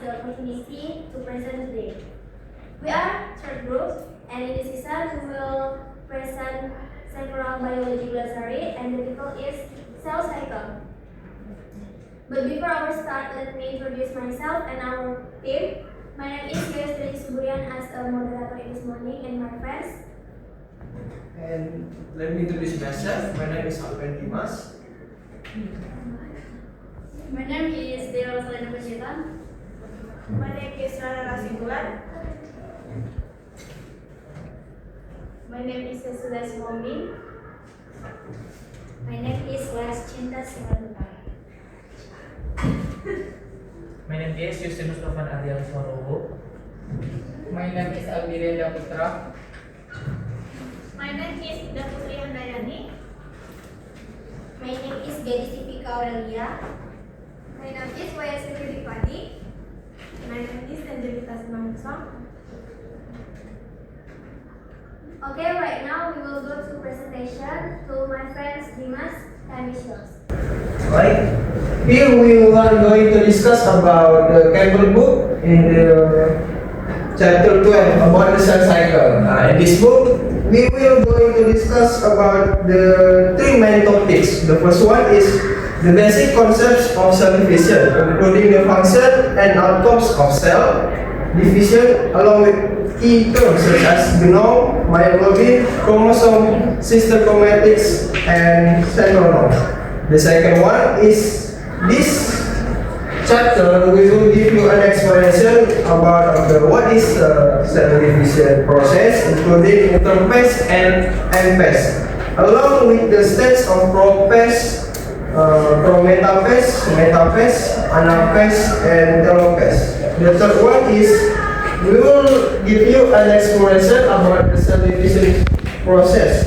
the opportunity to present today. We are third group, and in this season we will present several biology glossary, and the title is cell cycle. But before our start, let me introduce myself and our team. My name is Yastri Suburian as a moderator in this morning, and my friends. And let me introduce myself. My name is Alvin Dimas. My name is Dela Salina Panjaitan. My name is Rana Rasibulan. My name is Sules Momi. My name is Les Cinta Simanunta. My name is Justinus Novan Ariel Swarowo. My name is Almirenda Putra. My name is Ida Putri Handayani. My name is Gadis Ipika Aurelia. My name is Waya Sri Padi. My name is Angelita Simanusong. Okay, right now we will go to presentation to my friends Dimas and Michelle. Right. Here we are going to discuss about the Campbell book in the chapter 12 about the cell cycle. In this book, we will going to discuss about the three main topics. The first one is the basic concepts of cell division, including the function and outcomes of cell division, along with key terms such as genome, myoglobin, chromosome, sister chromatics, and centromere. The second one is this chapter we will give you an explanation about what is cell division process, including interphase and M-phase, along with the steps of prophase, prometaphase, metaphase, anaphase, and telophase. The third one is we will give you an explanation about the cell division process,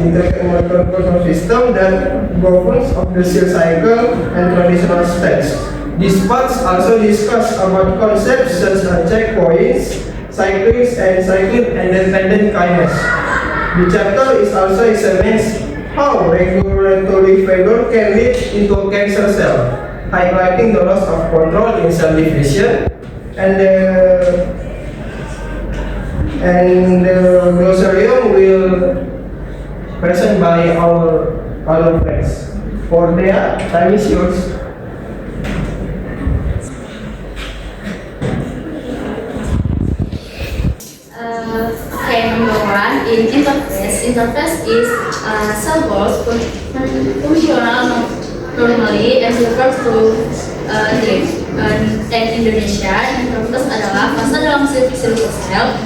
integrated molecular control system that governs of the cell cycle and traditional steps. These parts also discuss about concepts such as checkpoints, cyclics, and cyclic independent kinase. The chapter is also examines how regulatory failure can lead into a cancer cell, highlighting the loss of control in cell division, and the glossarium will present by our friends. For their time is yours. Okay, number one, in interface. Interface is cell walls functional normally and refers to in Indonesia. Interface adalah fase dalam sel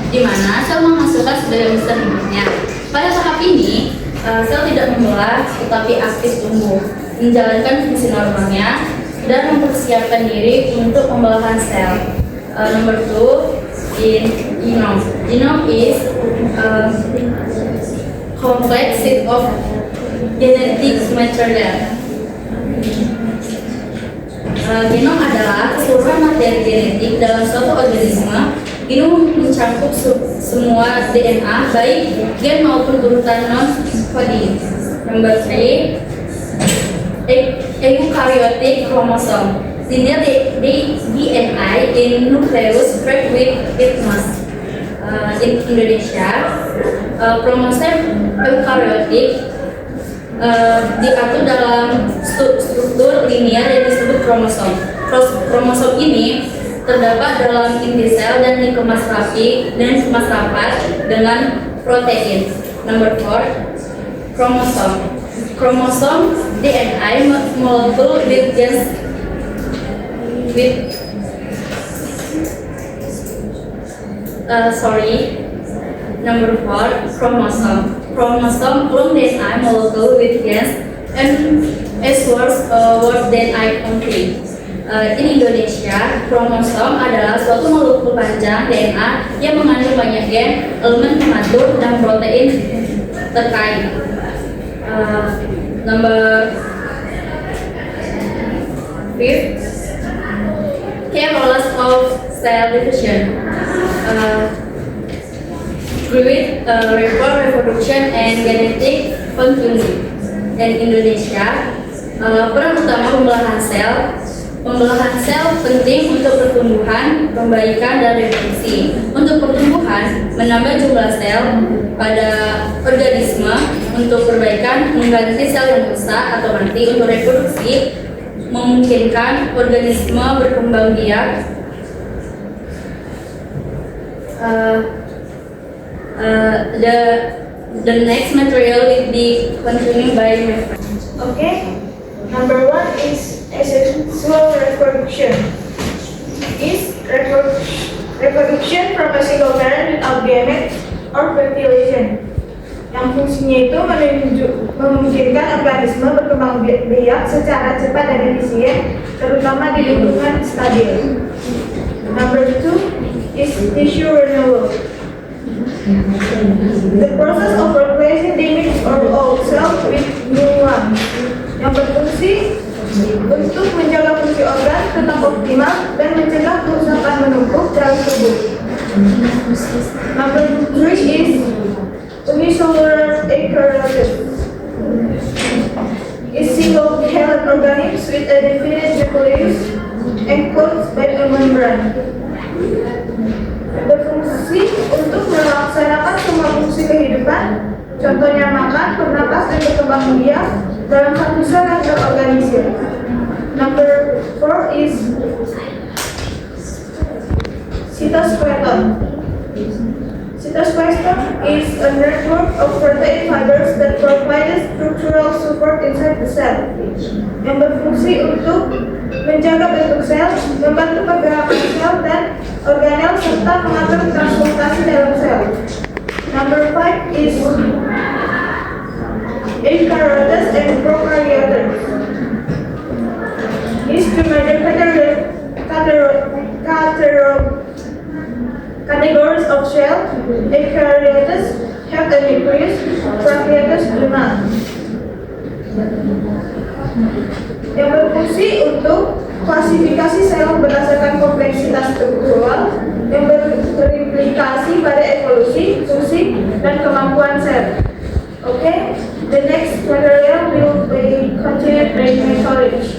di mana sel menghasilkan sebagian besar hidupnya. Pada tahap ini, sel tidak membelah tetapi aktif tumbuh, menjalankan fungsi normalnya dan mempersiapkan diri untuk pembelahan sel. Number two, in genome. Genome is complex set of genetic material. Genom adalah keseluruhan materi genetik dalam suatu organisme. Genom mencakup semua DNA, baik gen maupun urutan non-coding. Number 3, eukaryotic chromosome. The DNA in nucleus break with its in Indonesia, chromosome eukaryotik diatur dalam struktur linear yang disebut kromosom. Kromosom ini terdapat dalam inti sel dan dikemas rapat dengan protein. Number 4, chromosome. Chromosome DNA molecule with genes Number 4, chromosome. Chromosome long DNA molecule with genes and as words than I complete. In Indonesia, kromosom adalah suatu molekul panjang DNA yang mengandung banyak gen, elemen pematur, dan protein terkait. Number 5, key roles of cell division. Growth, reproduction, and genetic functioning. Dan Indonesia, peran utama pembelahan sel Pembelahan sel penting untuk pertumbuhan, pembaikan, dan reproduksi. Untuk pertumbuhan, menambah jumlah sel pada organisme. Untuk perbaikan, mengganti sel yang rusak atau mati. Untuk reproduksi, memungkinkan organisme berkembang biak. The next material will be continued by my friend. Okay. Number 1 is asexual reproduction. Is reproduction from a single parent without gamete or fertilization. Yang fungsinya itu memungkinkan organisme berkembang biak secara cepat dan efisien, terutama di lingkungan stabil. Number 2 is tissue renewal. The process of replacing damaged or old cells with new ones, yang berfungsi untuk menjaga fungsi organ tetap optimal dan mencegah kerusakan menumpuk dalam tubuh. Number 3 is unicellular eukaryotes. Is single-celled organisms with a definite nucleus enclosed by a membrane. Berfungsi untuk melaksanakan semua fungsi kehidupan, contohnya makan, bernapas, dan berkembang biak dalam satu sel yang terorganisir. Number 4 is cytoskeleton. Cytoskeleton is a network of protein fibers that provide structural support inside the cell, yang berfungsi untuk menjaga bentuk sel, membantu pergerakan sel dan organel, serta mengatur transportasi dalam sel. Number 5 is eukaryotes and prokaryotes. Is two major categories of cell. Eukaryotes have a nucleus, prokaryotes do not. Yang berfungsi untuk klasifikasi sel berdasarkan kompleksitas struktural, yang berimplikasi pada evolusi, fungsi, dan kemampuan sel. Okay, the next material will be continued by my college.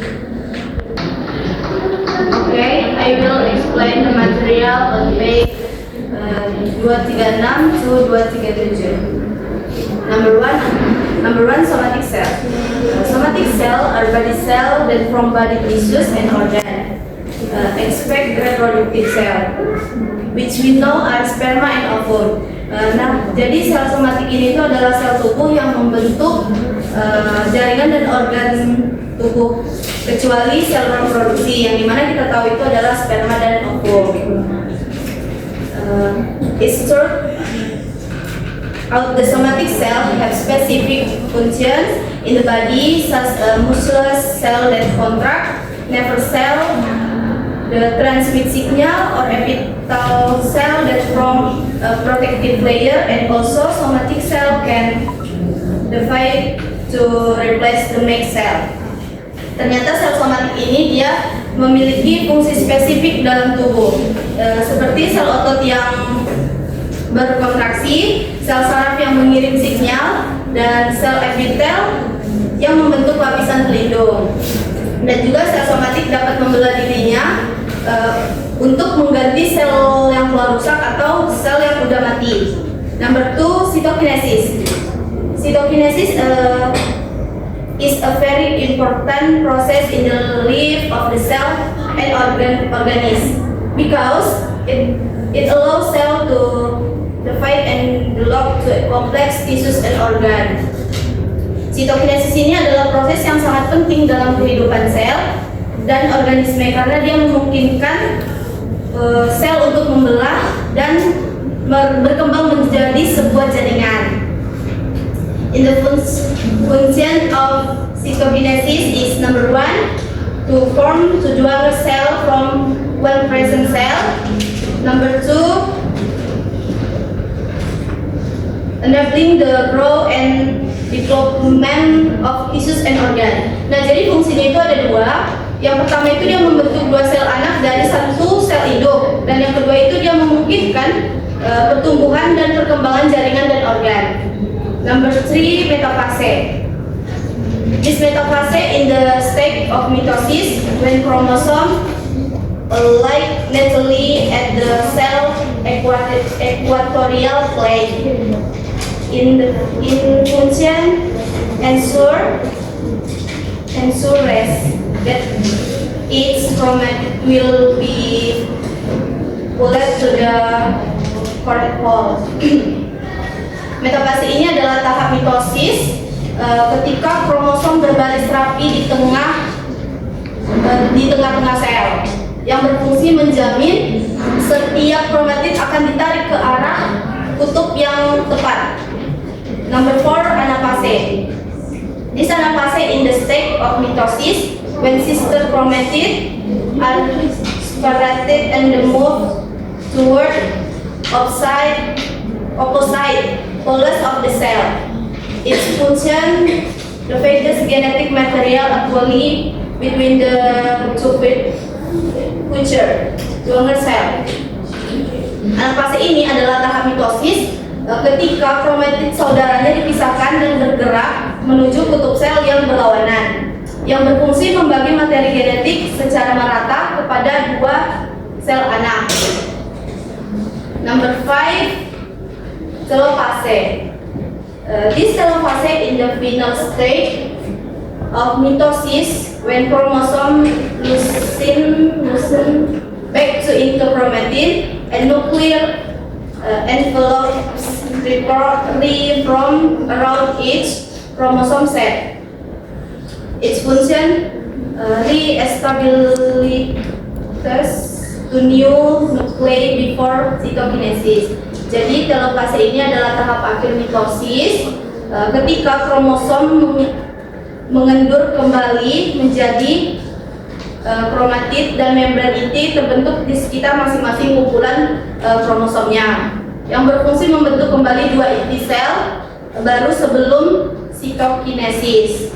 Okay, I will explain the material on page 236 to 237. Number one, somatic cell. Somatic cell are body cell that form body tissues and organ. Expect reproductive cell, which we know are sperma and ovum. Jadi sel somatik ini itu adalah sel tubuh yang membentuk jaringan dan organ tubuh, kecuali sel reproduksi yang dimana kita tahu itu adalah sperma dan ovum. It's short. The somatic cell have specific functions in the body, such as muscular cell that contract, nerve cell, the transmit signal, or epitheal cell that form a protective layer, and also somatic cell can divide to replace the make cell. Ternyata sel somatik ini dia memiliki fungsi spesifik dalam tubuh, seperti sel otot yang berkontraksi, sel saraf yang mengirim sinyal, dan sel epitel yang membentuk lapisan pelindung. Dan juga sel somatik dapat membelah dirinya untuk mengganti sel yang telah rusak atau sel yang sudah mati. Number 2, cytokinesis. Cytokinesis is a very important process in the life of the cell and organism because it allows cell to divide and belong to complex tissues and organ. Cytokinesis ini adalah proses yang sangat penting dalam kehidupan sel dan organisme karena dia memungkinkan sel untuk membelah dan berkembang menjadi sebuah jaringan. In the function of cytokinesis is number 1, to form to dual cell from one present cell. Number 2, enabling the growth and development of tissues and organ. Nah, jadi fungsinya itu ada dua. Yang pertama itu dia membentuk dua sel anak dari satu sel induk, dan yang kedua itu dia memungkinkan pertumbuhan dan perkembangan jaringan dan organ. Number 3, metafase. This metaphase in the state of mitosis when chromosome lie naturally at the cell equatorial plane. In function ensures that its chromatid will be pulled to the correct pole. Metafase ini adalah tahap mitosis ketika kromosom berbaris rapi di tengah-tengah sel yang berfungsi menjamin setiap kromatid akan ditarik ke arah kutub yang tepat. Number 4, anaphase. This anaphase in the state of mitosis when sister chromatid are separated and move toward opposite poles of the cell. Its function divides genetic material equally between the two future donor cell. Anaphase ini adalah tahap mitosis ketika kromatid saudaranya dipisahkan dan bergerak menuju kutub sel yang berlawanan, yang berfungsi membagi materi genetik secara merata kepada dua sel anak. Number 5, telophase. This telophase in the final stage of mitosis when chromosome loosen back to into chromatin and nuclear envelopes reportedly from around each chromosome set. Its function re-establish to new nuclei before cytokinesis. Jadi telophase ini adalah tahap akhir mitosis ketika kromosom mengendur kembali menjadi kromatid dan membran inti terbentuk di sekitar masing-masing kumpulan kromosomnya yang berfungsi membentuk kembali dua inti sel baru sebelum cytokinesis.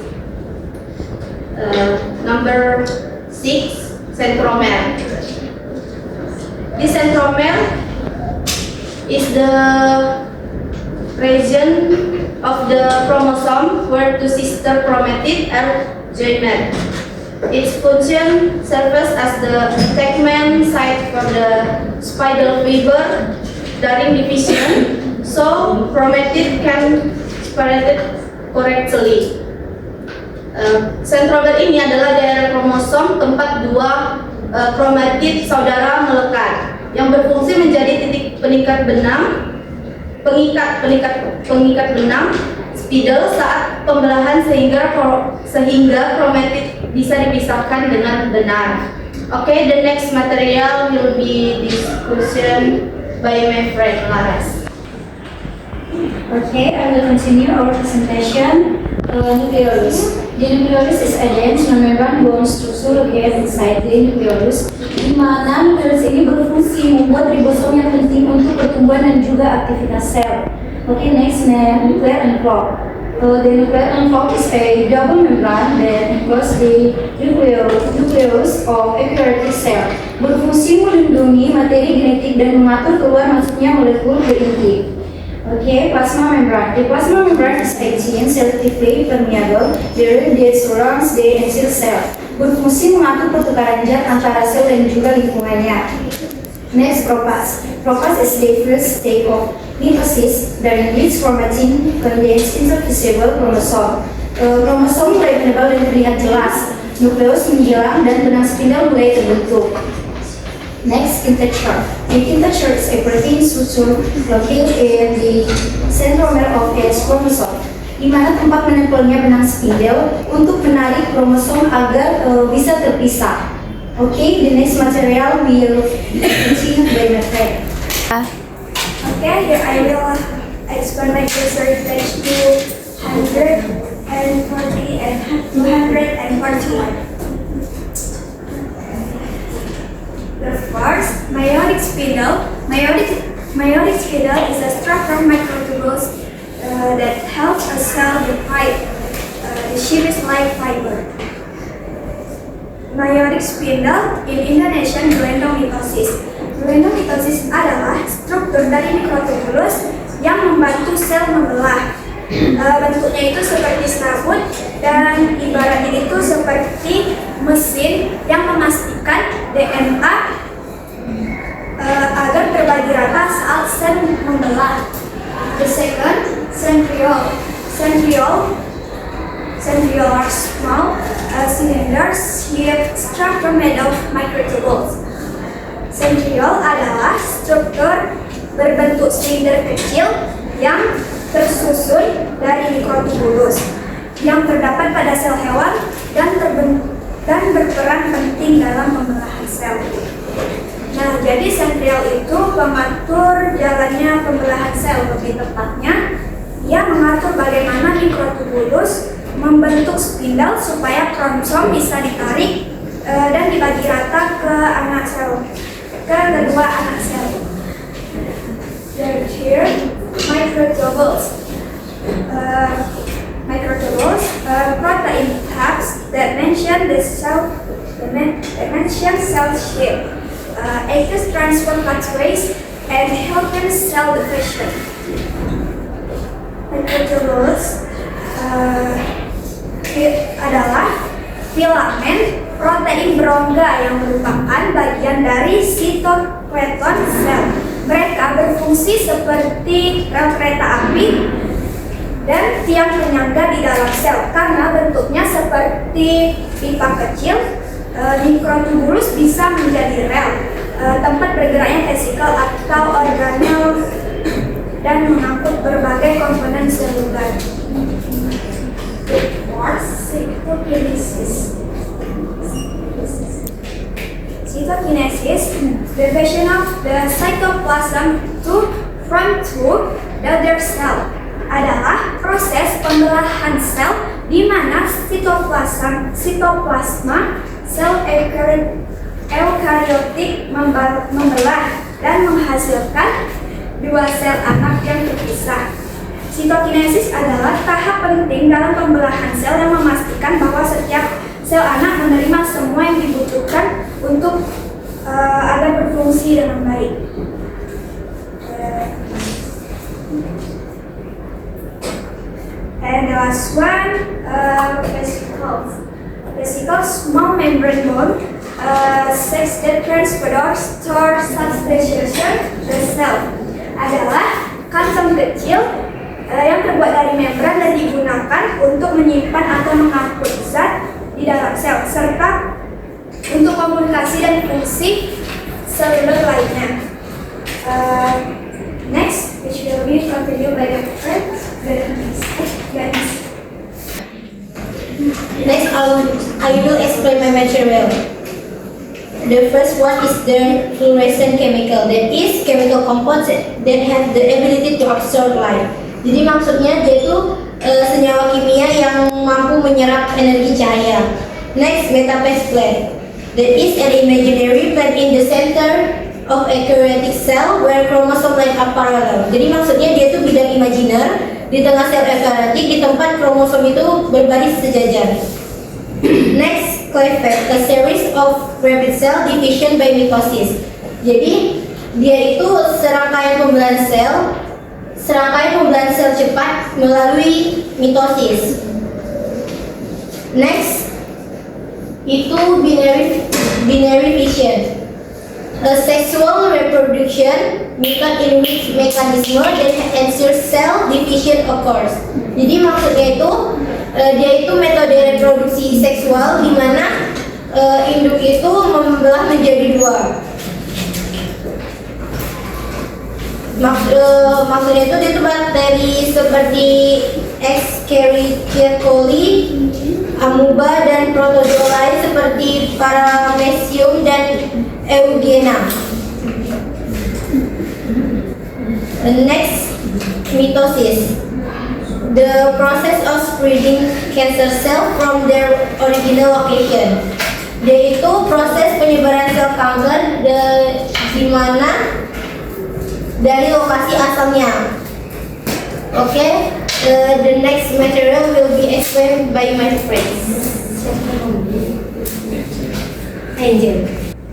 Number 6, centromere. This centromere is the region of the chromosome where two sister chromatids are joined. Its function serves as the attachment site for the spindle fiber during division, so chromatid can separate correctly. Centromere ini adalah daerah kromosom tempat dua kromatid saudara melekat yang berfungsi menjadi titik pengikat benang spindle saat pembelahan sehingga kromatid bisa dipisahkan dengan benar. Okay, the next material will be discussion by my friend Laras. Okay, I will continue our presentation. Nucleolus. The nucleolus is a dense non-membran bone structure located inside the nucleolus, di mana nucleolus ini berfungsi membuat ribosom yang penting untuk pertumbuhan dan juga aktivitas sel. Okay, next, nuclear envelope. The nuclear envelope is a double membrane that encloses the nucleus of eukaryotic cell. Berfungsi melindungi materi genetik dan mengatur keluar masuknya molekul ke inti. Okay, plasma membrane. The plasma membrane is a thin, selectively permeable barrier that surrounds the enzyme cell. Berfungsi mengatur pertukaran zat antara sel dan juga lingkungannya. Next, prophase. Prophase is the first stage of mitosis during which chromatin contains interfusable chromosome. Kromosom mulai menebal dan terlihat jelas. Nukleus menghilang dan benang spindle mulai terbentuk. Next, kintature. The kintature is a protein structure located in the centromere of each chromosome, di mana tempat menempelnya benang spindle untuk menarik kromosom agar bisa terpisah. Okay, the next material will continue by my friend. Okay, here I will explain my cursor page 240 and 241. The first, meiotic spindle. Meiotic spindle is a structure of microtubules that helps a cell divide the series-like fiber. Meiotic spindle in Indonesian glandomitosis. Glandomitosis adalah struktur dari mikrotubulus yang membantu sel membelah. bentuknya itu seperti sabun dan ibaratnya itu seperti mesin yang memastikan DNA agar terbagi rata saat sel membelah. The second, centriole. Centriole are small cylinders with structure made of microtubules. Centriole adalah struktur berbentuk silinder kecil yang tersusun dari mikrotubulus yang terdapat pada sel hewan dan berperan penting dalam pembelahan sel. Nah, jadi centriole itu pengatur jalannya pembelahan sel, lebih tepatnya ia mengatur bagaimana mikrotubulus membentuk spindel supaya kromosom bisa ditarik dan dibagi rata ke kedua anak sel. Here, microtubules. Protein tabs that mention cell shape, active transfer pathways, and help in cell division. Microtubules adalah filamen protein berongga yang merupakan bagian dari sitoskeleton sel. Mereka berfungsi seperti rel kereta api dan tiang penyangga di dalam sel karena bentuknya seperti pipa kecil. Mikrotubulus bisa menjadi rel, tempat bergeraknya vesikel atau organel dan mengangkut berbagai komponen seluler. Cytokinesis, division of the cytoplasm from two other cell, adalah proses pembelahan sel di mana sitoplasma sel eukariotik membelah dan menghasilkan dua sel anak yang terpisah. Sitokinesis adalah tahap penting dalam pembelahan sel yang memastikan bahwa setiap sel anak menerima semua yang dibutuhkan untuk agar berfungsi dengan baik. And the last one, vesicles, small membrane bone, sex that transport store substances the cell, adalah kantong kecil yang terbuat dari membran dan digunakan untuk menyimpan atau mengangkut zat di dalam sel serta untuk komunikasi dan fungsi seluler lainnya. Next, which will be continued by the friends. Next, I will explain my material. The first one is the fluorescent chemical, that is chemical compounds that have the ability to absorb light. Jadi maksudnya dia itu senyawa kimia yang mampu menyerap energi cahaya. Next, metaphase plant, that is an imaginary plant in the center of a karyotic cell where chromosome line are parallel. Jadi maksudnya dia itu bidang imajiner di tengah sel eukaryotik di tempat kromosom itu berbaris sejajar. Next, clefet, a series of rapid cell division by mitosis. Jadi dia itu serangkaian pembelahan sel cepat melalui mitosis. Next, itu binary fission, a sexual reproduction method in which mechanism that ensures cell division occurs. Jadi maksudnya itu dia itu metode reproduksi seksual di mana induk itu membelah menjadi dua. Maksudnya itu dia itu bakteri seperti Escherichia coli, amuba dan protozoa lain seperti Paramecium dan Eugenia. Next, mitosis, the process of spreading cancer cell from their original location. Yaitu proses penyebaran sel kanker di mana dari lokasi asalnya. Okay, the next material will be explained by my friends. Angel.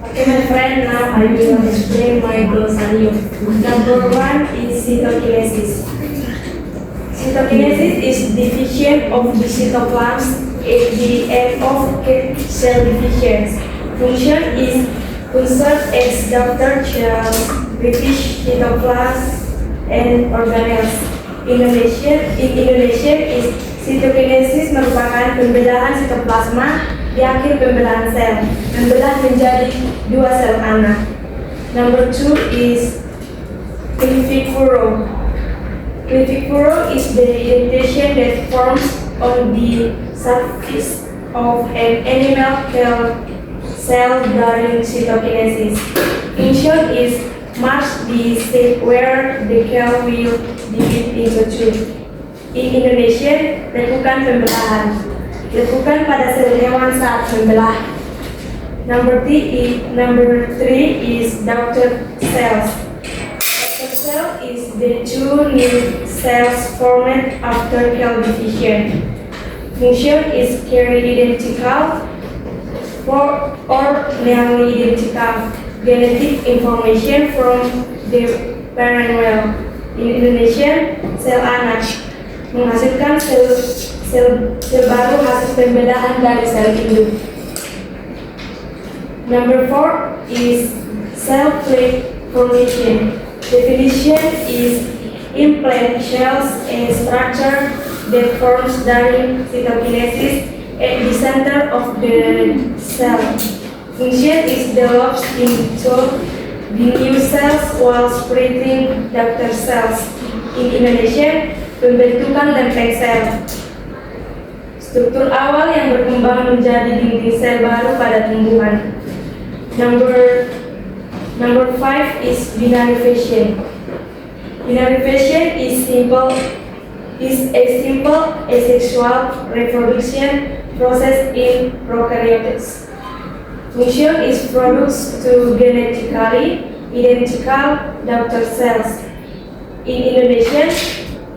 Okay, my friend, now I will explain my glossarium. Number one is cytokinesis. Cytokinesis is division of the cytoplasm at the end of cell division. Function is conserve as daughter cells, British cytoplasm and organelles. Indonesia is cytokinesis merupakan pembelahan sitoplasma di akhir pembelahan sel, membelah menjadi dua sel anak. Number 2 is Clivicuro. Clivicuro is the indentation that forms on the surface of an animal cell during cytokinesis. Function is mark the shape where the cell will divide into two. In Indonesia, lakukan pembelahan. Lakukan pada sel hewan saat membelah. Number 3 is daughter cells. Daughter cell is the two new cells formed after cell division. Function is carry identical or nearly identical genetic information from the parent well. In Indonesia, sel anak menghasilkan sel baru hasil pembelahan dari sel induk. Number 4 is cell plate formation. Definition is implant cells a structure that forms during cytokinesis at the center of the cell. Function is developed into the new cells while spreading daughter cells. In Indonesia, pembentukan lempeng sel. Struktur awal yang berkembang menjadi dinding sel baru pada tumbuhan. Number 5 is binary fission. Binary fission is a simple asexual reproduction process in prokaryotes. Function is produced to genetically identical daughter cells. In Indonesia,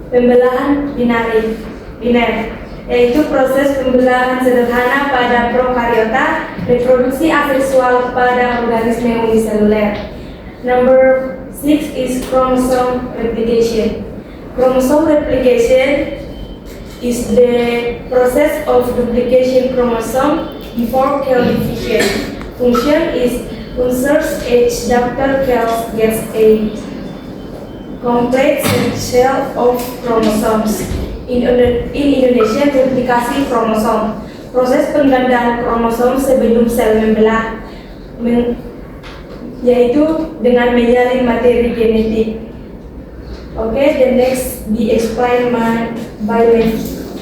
pembelahan biner, yaitu proses pembelahan sederhana pada prokariota, reproduksi aseksual pada organisme uniseluler. Number 6 is chromosome replication. Chromosome replication is the process of duplication chromosome before cell division. Function is conserves each daughter cell gets a complete cell of chromosomes. In Indonesia, replikasi kromosom, proses penggandaan kromosom sebelum sel membelah, yaitu dengan menyalin materi genetik. Okay, the next be explained by my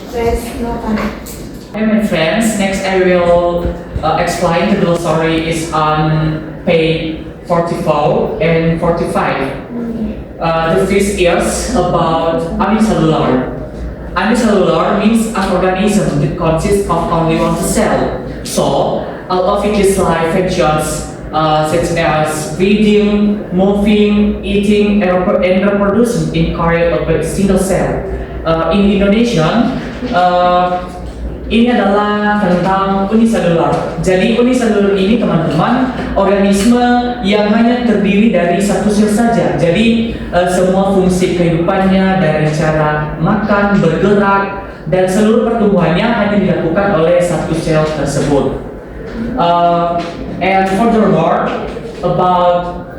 friends Novan. Hi my friends, next I will explain the glossary is on page 44 and 45. The first is about unicellular. Unicellular means an organism that consists of only one cell. So, all of its life functions such as breathing, moving, eating, and reproducing in carry of a single cell. In Indonesian, ini adalah tentang unicellular. Jadi unicellular ini teman-teman organisme yang hanya terdiri dari satu sel saja. Jadi semua fungsi kehidupannya dari cara makan, bergerak, dan seluruh pertumbuhannya hanya dilakukan oleh satu sel tersebut. And furthermore about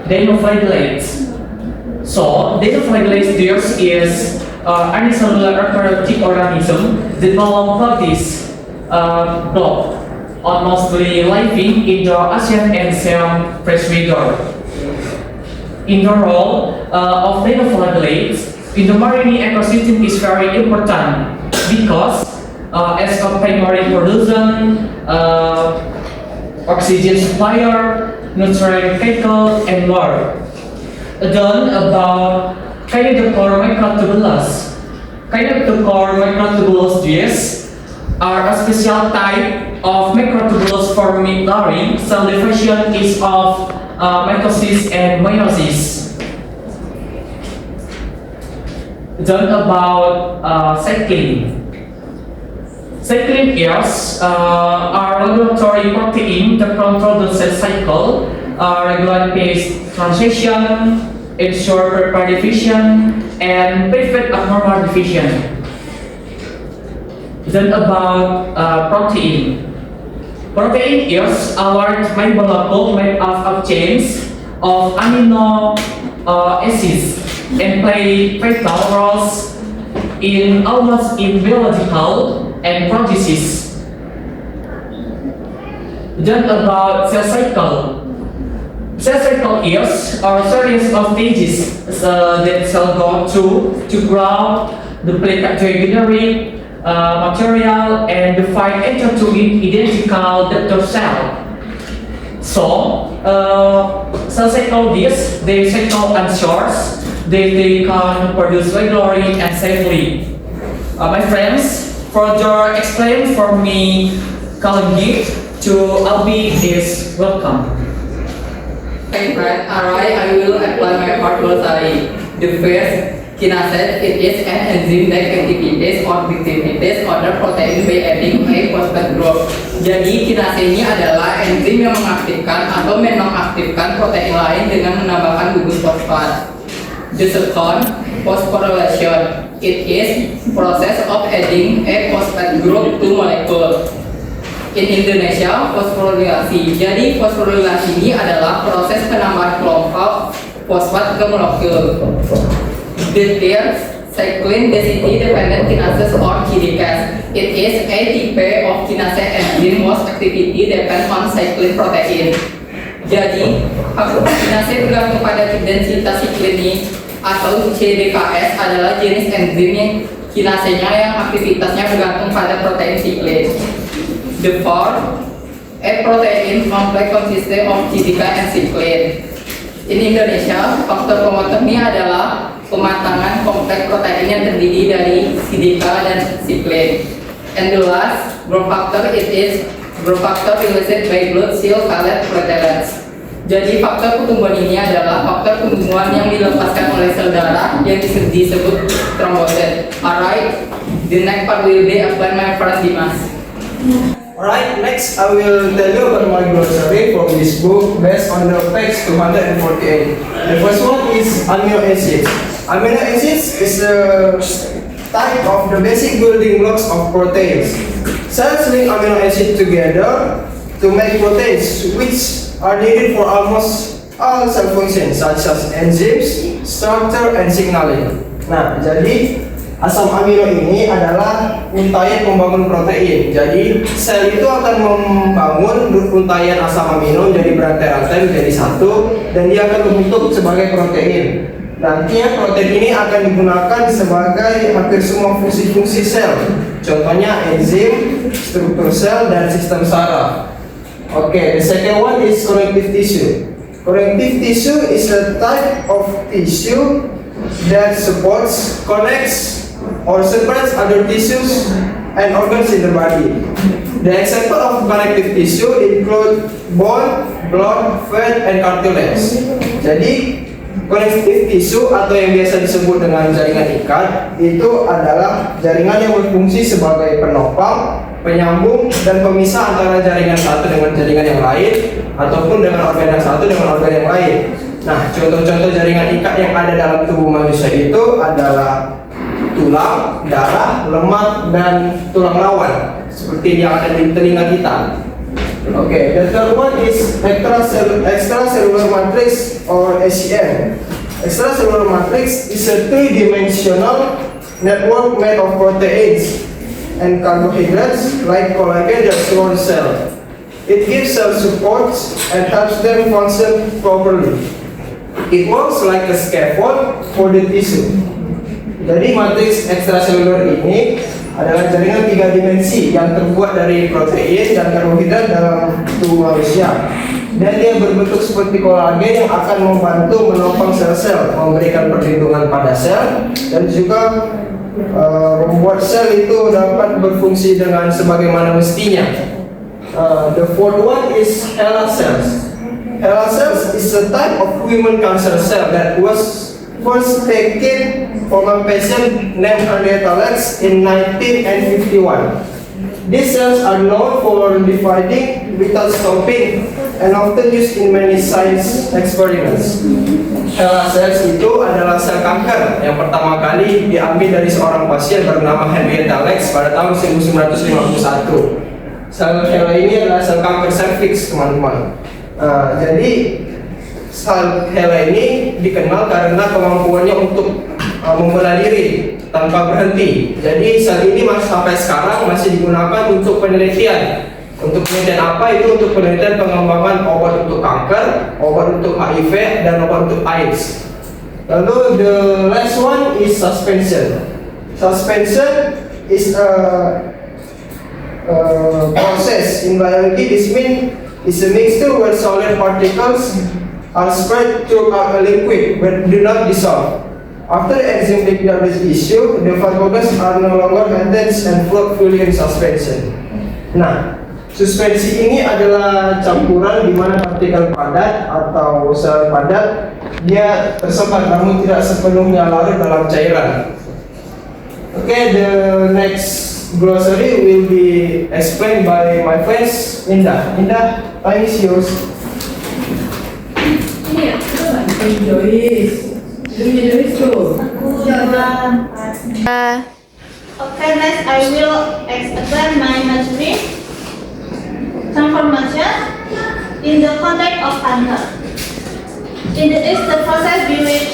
dinoflagellates. So dinoflagellates is unicellular eukaryotic organism that belong to this block, mostly living in the ocean and some freshwater. In the role of dinoflagellates in the marine ecosystem is very important because as a primary producer, oxygen supplier, nutrient cycle, and more. Then about kinetochore microtubulus. Kinetochore microtubulus are a special type of microtubulus forming larvae. Cell division is of mitosis and meiosis. Then about cycling. Cycling is a regulatory protein that control the cell cycle, regulate phase transition, ensure proper division, and prevent abnormal division. Then about protein. Protein is a large molecule made up of chains of amino acids and play vital roles in almost in biological and processes. Then about cell cycle. Cell cycle is a series of stages that cell go through to grow, duplicate to generate material, and divide into two identical debtor cell. So, cell cycle this, they cycle and source, they can produce regularly and safely. My friends, further explain for me, Kalagi to Albi is welcome. Hey friend, alright, I will apply my part glossary. The first, kinase, it is an enzyme that activates or deactivates other protein by adding a phosphate group. Jadi kinase ini adalah enzim yang mengaktifkan atau menonaktifkan protein lain dengan menambahkan gugus fosfat. The second, phosphorylation. It is process of adding a phosphate group to molecule. In Indonesia, fosforilasi. Jadi fosforilasi ini adalah proses penambahan kelompok fosfat ke molekul. The third, cyclin density dependent kinases or KDCAS. It is a type of kinase enzyme whose activity depends on cyclin protein. Jadi, kinase bergantung pada densitas siklin atau CDKS adalah jenis enzim yang kinasenya yang aktivitasnya bergantung pada protein siklin. The fourth, a protein complex consists of CDK and cyclin. In Indonesia, faktor pemotor ini adalah pematangan kompleks protein yang terdiri dari CDK dan cyclin. And the last, growth factor, it is growth factor released by blood cell called platelets. Jadi faktor pertumbuhan ini adalah faktor pertumbuhan yang dilepaskan oleh sel darah yang disebut trombosit. Alright, the next part will be applied my friend Dimas. Alright, next I will tell you about my glossary from this book based on the page 248. The first one is amino acids. Amino acids is a type of the basic building blocks of proteins. Cells link amino acids together to make proteins, which are needed for almost all cell functions such as enzymes, structure, and signaling. Nah, jadi asam amino ini adalah untaian pembangun protein. Jadi sel itu akan membangun untaian asam amino menjadi berantai-rantai menjadi satu, dan dia akan membentuk sebagai protein. Nantinya protein ini akan digunakan sebagai hampir semua fungsi-fungsi sel. Contohnya enzim, struktur sel, dan sistem saraf. Okay, the second one is connective tissue. Connective tissue is a type of tissue that supports, connects, or separates other tissues and organs in the body. The example of connective tissue include bone, blood, fat, and cartilage. Jadi, connective tissue atau yang biasa disebut dengan jaringan ikat itu adalah jaringan yang berfungsi sebagai penopang, penyambung, dan pemisah antara jaringan satu dengan jaringan yang lain ataupun dengan organ yang satu dengan organ yang lain. Nah, contoh-contoh jaringan ikat yang ada dalam tubuh manusia itu adalah tulang, darah, lemak, dan tulang rawan seperti yang ada di telinga kita. Okay, the third one is extracellular matrix or ACM. Extracellular matrix is a three-dimensional network made of proteins and carbohydrates like collagen that surround cell. It gives cell support and helps them function properly. It works like a scaffold for the tissue. Jadi matriks ekstraseluler ini adalah jaringan tiga dimensi yang terbuat dari protein dan karbohidrat dalam tubuh manusia. Dan dia berbentuk seperti kolagen yang akan membantu menopang sel-sel, memberikan perlindungan pada sel, dan juga membuat sel itu dapat berfungsi dengan sebagaimana mestinya. The fourth one is HeLa cells. HeLa cells is a type of human cancer cell that was first taken from a patient named Henrietta Lacks in 1951. These cells are known for dividing without stopping and often used in many science experiments. HeLa cells itu adalah sel kanker yang pertama kali diambil dari seorang pasien bernama Henrietta Lacks pada tahun 1951. Sel HeLa ini adalah sel kanker serviks, teman-teman. Jadi sel HeLa ini dikenal karena kemampuannya untuk membelah diri tanpa berhenti. Jadi sel ini masih sampai sekarang masih digunakan untuk penelitian. Untuk penelitian apa itu? Untuk penelitian pengembangan obat untuk kanker, obat untuk HIV, dan obat untuk AIDS. Lalu the last one is suspension. Suspension is a process in biology. This means it's a mixture where solid particles are spread throughout a liquid but do not dissolve. After the enzyme liquid is issued, the particles are no longer attached and float freely in suspension. Nah, suspensi ini adalah campuran di mana partikel padat atau sel padat dia tersebar namun tidak sepenuhnya larut dalam cairan. Okay, the next glossary will be explained by my friends Indah. Indah, time is yours. Okay, next I will explain my mastery transformation in the context of cancer. It is the process by which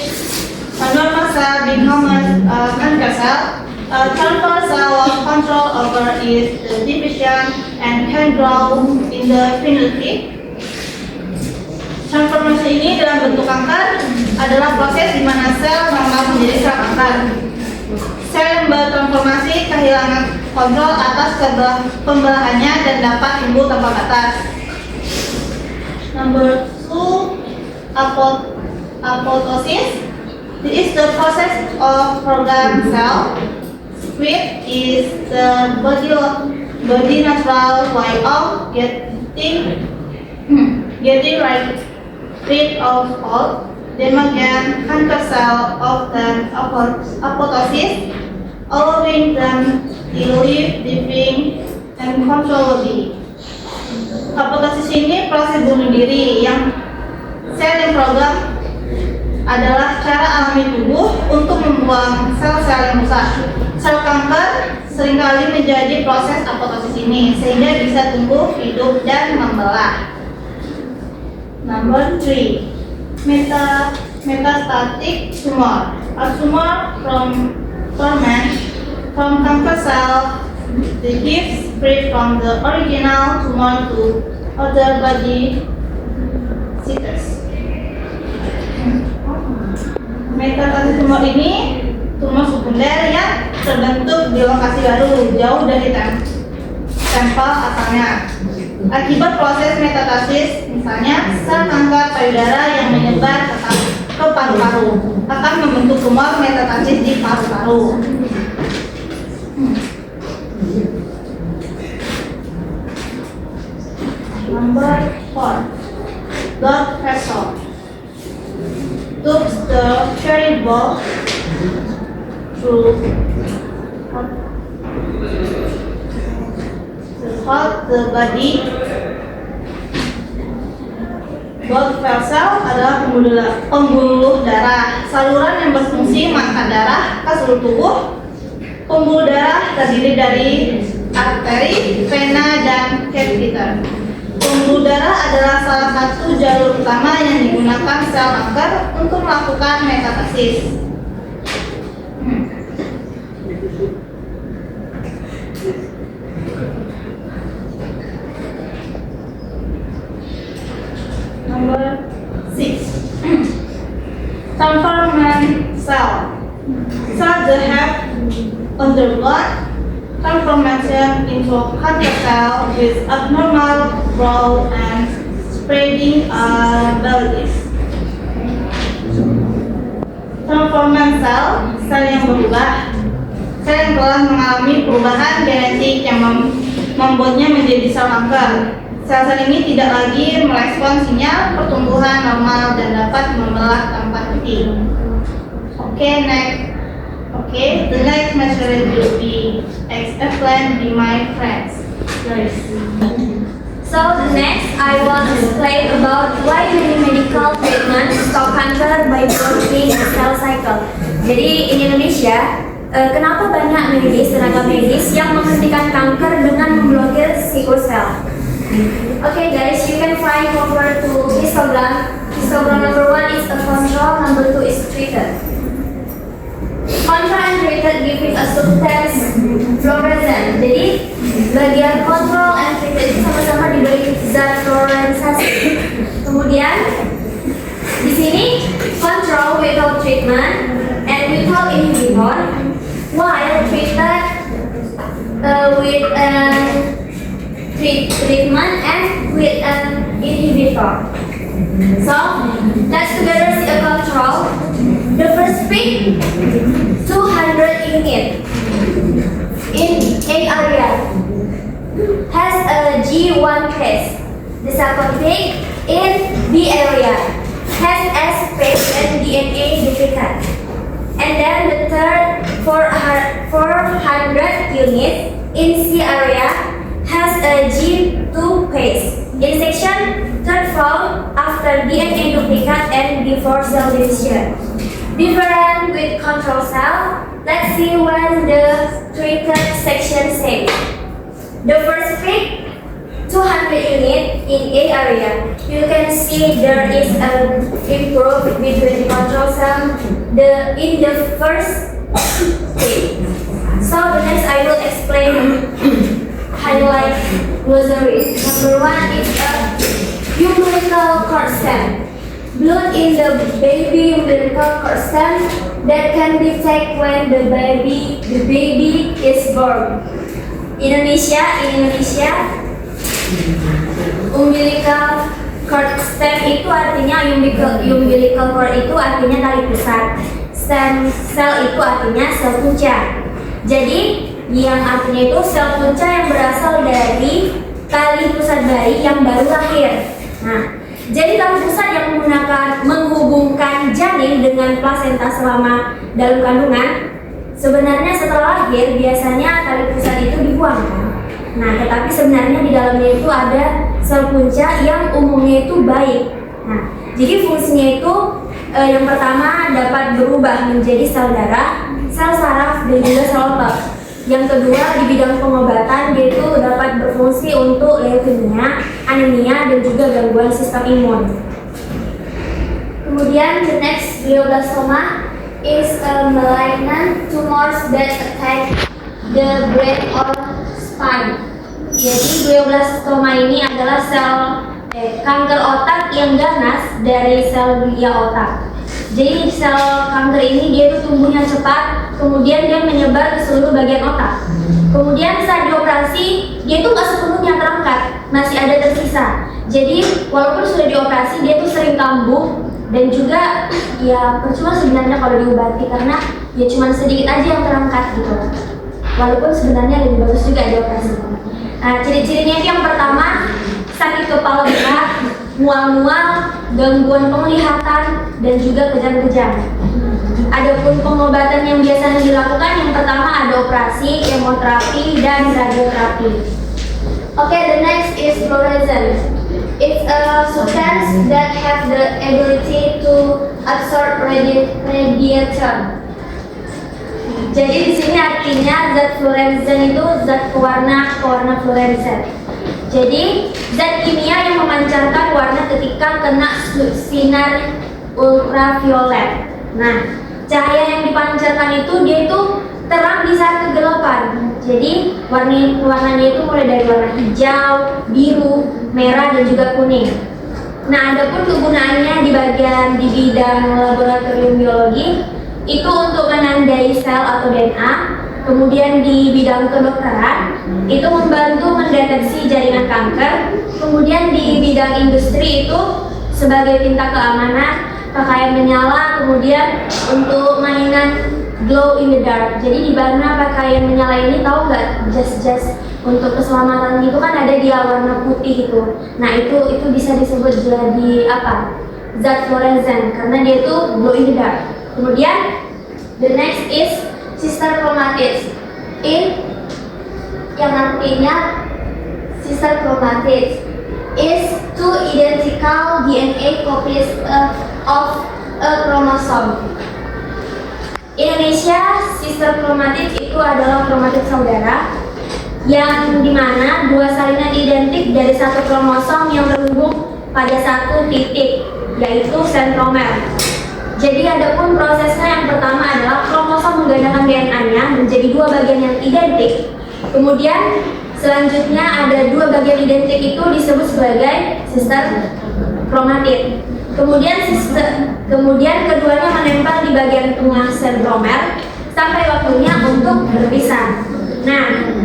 a normal cell becomes a cancer cell. A cancer cell was control over its division and can grow in the finality. Transformasi ini dalam bentuk kanker adalah proses di mana sel normal menjadi sel kanker. Sel yang bertransformasi kehilangan kontrol atas pembelahannya dan dapat tumbuh tanpa batas. Number 2, apoptosis. This is the process of programmed cell. Which is the body natural way of getting rid of all damaging cancer cell often apoptosis, allowing them to live, living, and controllably. Apoptosis ini proses bunuh diri yang sel yang program adalah cara alami tubuh untuk membuang sel-sel yang rusak. Sel kanker seringkali menjadi proses apoptosis ini sehingga bisa tumbuh, hidup, dan membelah. Number 3, metastatic tumor. A tumor from cancer cell divides spread from the original tumor to other body sites. Metastatic tumor ini tumor sekunder yang terbentuk di lokasi baru jauh dari sampel asalnya. Akibat proses metastasis, misalnya sel kanker payudara yang menyebar ke paru-paru akan membentuk tumor metastasis di paru-paru. Number 4, blood vessel. Tubes the cherry ball through the body. Blood vessel adalah pembuluh darah, saluran yang berfungsi mengangkat darah ke seluruh tubuh. Pembuluh darah terdiri dari arteri, vena, dan catheter. Pembuluh darah adalah salah satu jalur utama yang digunakan sel kanker untuk melakukan metastasis. Number 6, transformation cell. Cells that have undergone transformation into cancer cell with abnormal growth and spreading abilities. Transformation cell, sel yang berubah. Sel yang telah mengalami perubahan genetik yang membuatnya menjadi sel kanker. Sel-sel ini tidak lagi merespons sinyal pertumbuhan normal dan dapat membelah tanpa henti. The next measure will be explained by my friends. So the next I will explain about why many medical treatments stop cancer by blocking the cell cycle. Jadi in Indonesia, kenapa banyak tenaga medis yang menghentikan kanker dengan memblokir siklus sel? Okay guys, you can find over to histogram. Histogram number 1 is a control, number 2 is treated. Control and treated giving a substance fluorescent. Jadi bagian control and treated itu sama-sama diberi zat fluorescence. Kemudian di sini control without treatment and without inhibitor, while treated with treatment and with an inhibitor. So let's together see a control. The first peak 200 unit in A area has a G1 phase. The second peak in B area has S phase and DNA duplicate. And then the third 400 units in C area has a G2 phase. In section third form after DNA duplicate and before cell division. Different with control cell. Let's see when the treated section says. The first peak 200 unit in A area. You can see there is an improvement between the control cell in the first peak. So the next I will explain highlight glossary. Number 1 is a umbilical cord stem. Blood in the baby umbilical cord stem that can detect when the baby is born. In Indonesia, umbilical cord stem itu artinya umbilical cord itu artinya tali pusat. Stem cell itu artinya sel punca. Jadi yang artinya itu sel punca yang berasal dari tali pusat bayi yang baru lahir. Nah, jadi tali pusat yang menghubungkan janin dengan plasenta selama dalam kandungan, sebenarnya setelah lahir biasanya tali pusat itu dibuang kan? Nah, tetapi sebenarnya di dalamnya itu ada sel punca yang umumnya itu baik. Nah, jadi fungsinya itu yang pertama dapat berubah menjadi sel darah, sel saraf, dan juga sel otot. Yang kedua di bidang pengobatan dia itu dapat berfungsi untuk leukemia, anemia, dan juga gangguan sistem imun. Kemudian the next glioblastoma is a malignant tumors that attack the brain or spine. Jadi glioblastoma ini adalah sel kanker otak yang ganas dari sel glia otak. Jadi sel kanker ini dia itu tumbuhnya cepat, kemudian dia menyebar ke seluruh bagian otak. Kemudian saat dioperasi, dia itu nggak sepenuhnya terangkat, masih ada tersisa. Jadi walaupun sudah dioperasi, dia tuh sering kambuh dan juga ya percuma sebenarnya kalau diobati karena ya cuma sedikit aja yang terangkat gitu. Walaupun sebenarnya lebih bagus juga dioperasi. Nah, ciri-cirinya itu yang pertama sakit kepala berat, mual-mual, gangguan penglihatan, dan juga kejang-kejang. Adapun pengobatan yang biasanya dilakukan yang pertama ada operasi, kemoterapi, dan radioterapi. Okay, the next is fluorescence. It's a substance that have the ability to absorb radiation. Jadi di sini artinya zat fluorescent itu zat pewarna fluorescent. Jadi zat kimia yang memancarkan warna ketika kena sinar ultraviolet. Nah, cahaya yang dipancarkan itu dia itu terang di saat kegelapan. Jadi warnanya itu mulai dari warna hijau, biru, merah, dan juga kuning. Nah, adapun kegunaannya di bidang laboratorium biologi itu untuk menandai sel atau DNA. Kemudian di bidang kedokteran itu membantu mendeteksi jaringan kanker. Kemudian di bidang industri itu sebagai tinta keamanan, pakaian menyala, kemudian untuk mainan glow in the dark. Jadi di mana pakaian menyala ini tahu nggak jas untuk keselamatan itu kan ada dia warna putih itu. Nah itu bisa disebut jadi apa? Zat fluorescent karena dia itu glow in the dark. Kemudian the next is sister chromatids. In yang artinya sister chromatids, is two identical DNA copies of a chromosome. Indonesia, sister chromatids itu adalah kromatid saudara yang dimana dua salinan identik dari satu kromosom yang terhubung pada satu titik, yaitu sentromer. Jadi adapun prosesnya yang pertama adalah kromosom menggandakan DNA-nya menjadi dua bagian yang identik. Kemudian selanjutnya ada dua bagian identik itu disebut sebagai sister chromatid. Kemudian keduanya menempel di bagian tengah sentromer sampai waktunya untuk berpisah. Nah,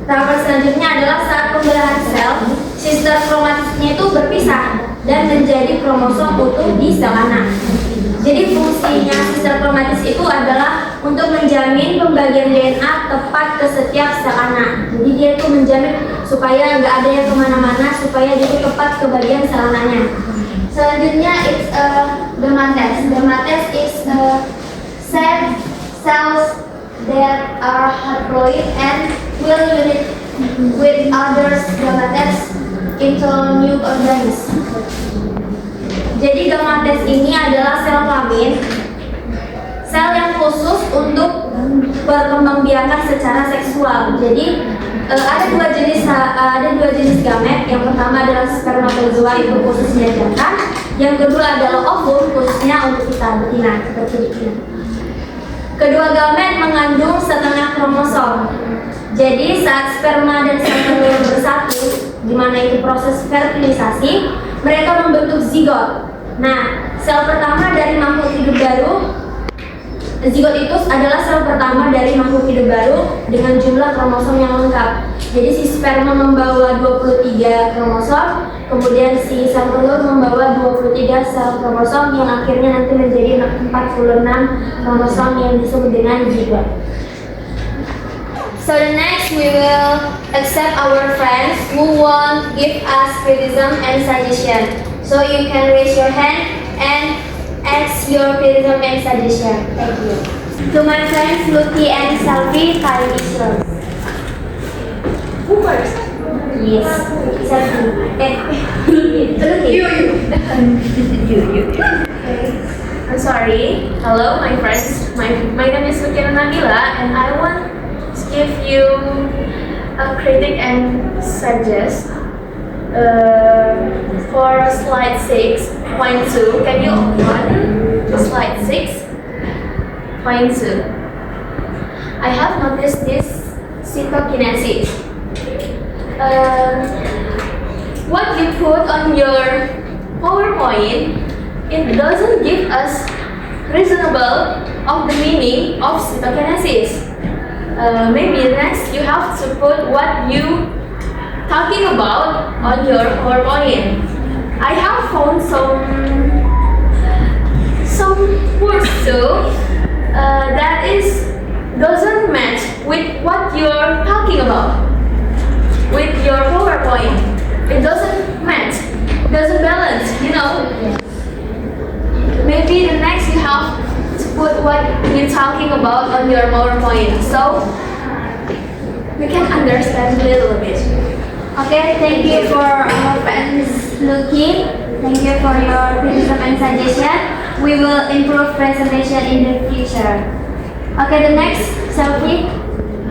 tahapan selanjutnya adalah saat pembelahan sel, sister chromatidnya itu berpisah dan menjadi kromosom utuh di sel anak. Jadi fungsinya sister chromatid itu adalah untuk menjamin pembagian DNA tepat ke setiap sel anak. Jadi dia itu menjamin supaya nggak ada yang kemana-mana, supaya dia itu tepat ke bagian sel anaknya. Selanjutnya it's gametes. Gametes is cells that are haploid and will unite with others gametes into new organism. Jadi gametes ini adalah sel kelamin, sel yang khusus untuk berkembangbiakan secara seksual. Jadi ada dua jenis gamet. Yang pertama adalah spermatozoa, itu khususnya jantan. Yang kedua adalah ovum, khususnya untuk kita betina, seperti betina. Kedua gamet mengandung setengah kromosom. Jadi saat sperma dan sel telur bersatu, di mana itu proses fertilisasi, mereka membentuk zigot. Nah, sel pertama dari makhluk hidup baru, zigotitus adalah sel pertama dari makhluk hidup baru dengan jumlah kromosom yang lengkap. Jadi si sperma membawa 23 kromosom, kemudian si sel telur membawa 23 sel kromosom yang akhirnya nanti menjadi 46 kromosom yang disebut dengan zigot. So the next we will accept our friends who want give us criticism and suggestion. So you can raise your hand and ask your criticism and suggestion. Thank you. To my friends Lucky and Selfie, time is yours. Who first? Yes, Selfie. Lucky. You. I'm sorry. Hello, my friends. My name is Lucky Nabila, and I want to give you a critic and suggest. For slide 6.2, can you open slide 6.2? I have noticed this cytokinesis. What you put on your PowerPoint, it doesn't give us reasonable of the meaning of cytokinesis. Maybe next you have to put what you talking about on your PowerPoint. I have found some words too that doesn't match with what you're talking about with your PowerPoint. It doesn't match, doesn't balance, you know. Maybe the next you have to put what you're talking about on your PowerPoint so we can understand a little bit. Okay, thank you for our friends Lucky. Thank you for your criticism and suggestion. We will improve presentation in the future. Okay, the next Selfie,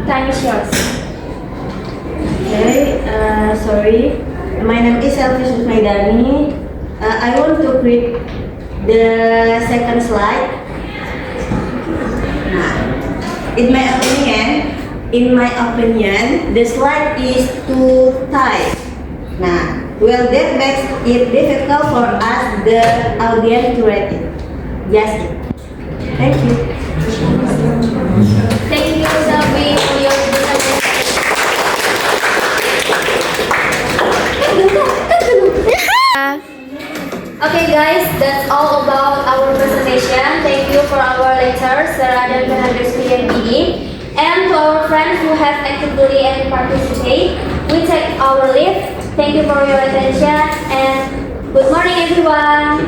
time is yours. Okay, sorry. My name is Selfie Susmaidani. I want to create the second slide. In my opinion, the slide is too tight. Well, that makes it difficult for us, the audience, to read it. Just it. Thank you. Thank you, Selfie, for your presentation. Okay guys, that's all about our presentation. Thank you for our lecturer, Sarah dan Fernandez PhD. And to our friends who have actively and participate, we take our leave. Thank you for your attention and good morning everyone.